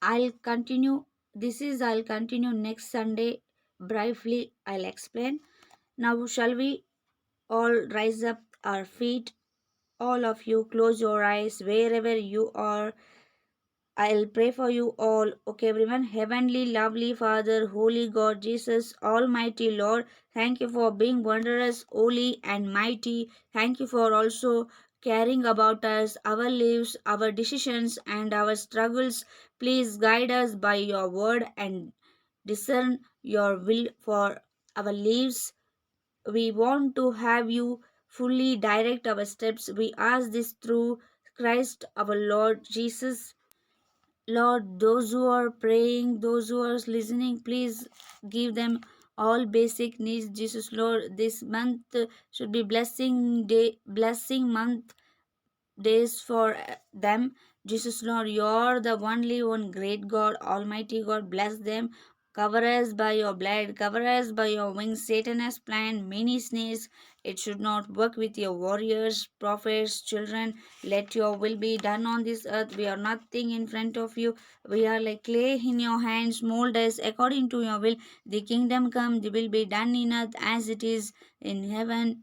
I'll continue next Sunday. Briefly, I'll explain. Now, shall we all rise up our feet? All of you, close your eyes wherever you are. I'll pray for you all. Okay, everyone. Heavenly, lovely Father, Holy God, Jesus, Almighty Lord, thank you for being wondrous, holy, and mighty. Thank you for also caring about us, our lives, our decisions, and our struggles. Please guide us by your word and discern your will for our lives. We want to have you fully direct our steps. We ask this through Christ our Lord Jesus. Lord, those who are praying, those who are listening, please give them all basic needs. Jesus, Lord, this month should be blessing month days for them. Jesus, Lord, you're the only one great God, Almighty God. Bless them. Cover us by your blood, cover us by your wings. Satan has planned many snares. It should not work with your warriors, prophets, children. Let your will be done on this earth. We are nothing in front of you. We are like clay in your hands. Mold us according to your will. The kingdom come, the will be done in earth as it is in heaven.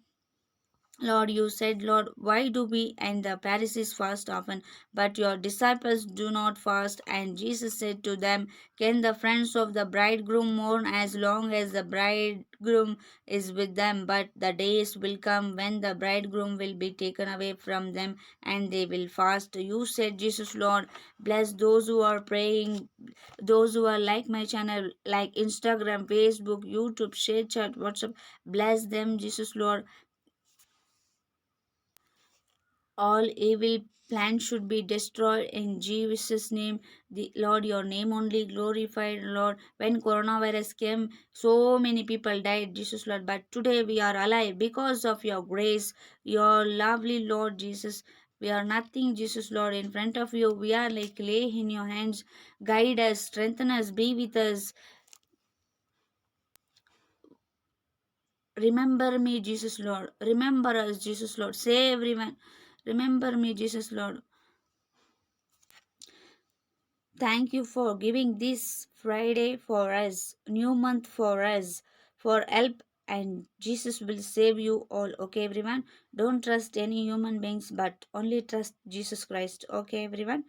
Lord, you said, Lord, why do we and the Pharisees fast often, but your disciples do not fast? And Jesus said to them, can the friends of the bridegroom mourn as long as the bridegroom is with them? But the days will come when the bridegroom will be taken away from them, and they will fast. You said, Jesus, Lord, bless those who are praying, those who are like my channel, like Instagram, Facebook, YouTube, share chat, WhatsApp. Bless them, Jesus, Lord. All evil plans should be destroyed in Jesus' name. The Lord, your name only glorified, Lord. When coronavirus came, so many people died, Jesus, Lord. But today we are alive because of your grace, your lovely Lord Jesus. We are nothing, Jesus, Lord. In front of you, we are like clay in your hands. Guide us, strengthen us, be with us. Remember me, Jesus, Lord. Remember us, Jesus, Lord. Save everyone. Remember me, Jesus, Lord. Thank you for giving this Friday for us, new month for us, for help, and Jesus will save you all. Okay, everyone? Don't trust any human beings, but only trust Jesus Christ. Okay, everyone?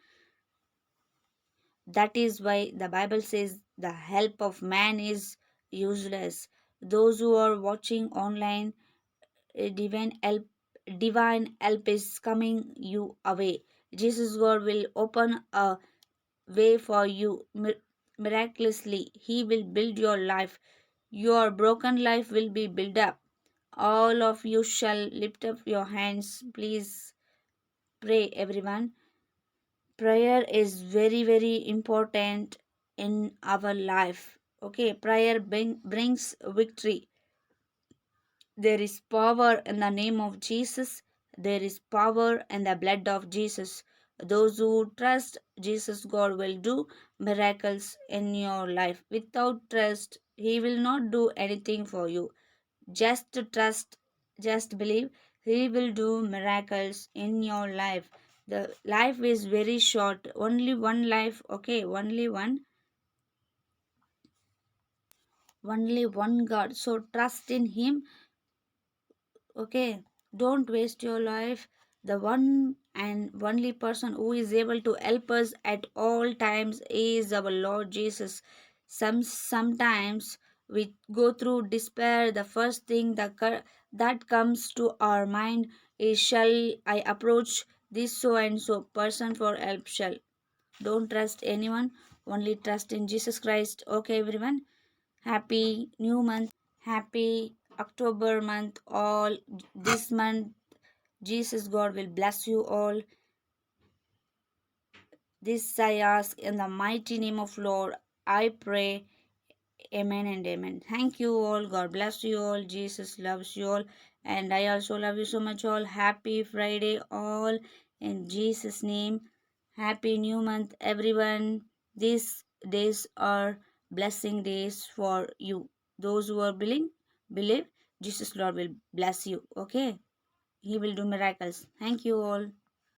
That is why the Bible says the help of man is useless. Those who are watching online, a divine help is coming you away. Jesus God will open a way for you miraculously. He will build your life. Your broken life will be built up. All of you shall lift up your hands. Please pray, everyone. Prayer is very, very important in our life. Okay, prayer brings victory. There is power in the name of Jesus. There is power in the blood of Jesus. Those who trust Jesus, God will do miracles in your life. Without trust, He will not do anything for you. Just trust, just believe, He will do miracles in your life. The life is very short, only one life, okay, only one God. So trust in Him. Okay, don't waste your life. The one and only person who is able to help us at all times is our Lord Jesus. Sometimes we go through despair. The first thing that comes to our mind is, shall I approach this so and so person for help? Shall don't trust anyone, only trust in Jesus Christ. Okay, everyone. Happy new month. Happy October month. All this month, Jesus God will bless you all. This I ask in the mighty name of Lord. I pray. Amen and amen. Thank you all. God bless you all. Jesus loves you all. And I also love you so much all. Happy Friday all. In Jesus' name. Happy new month everyone. These days are blessing days for you. Those who are believe Jesus Lord will bless you. Okay. He will do miracles. Thank you all.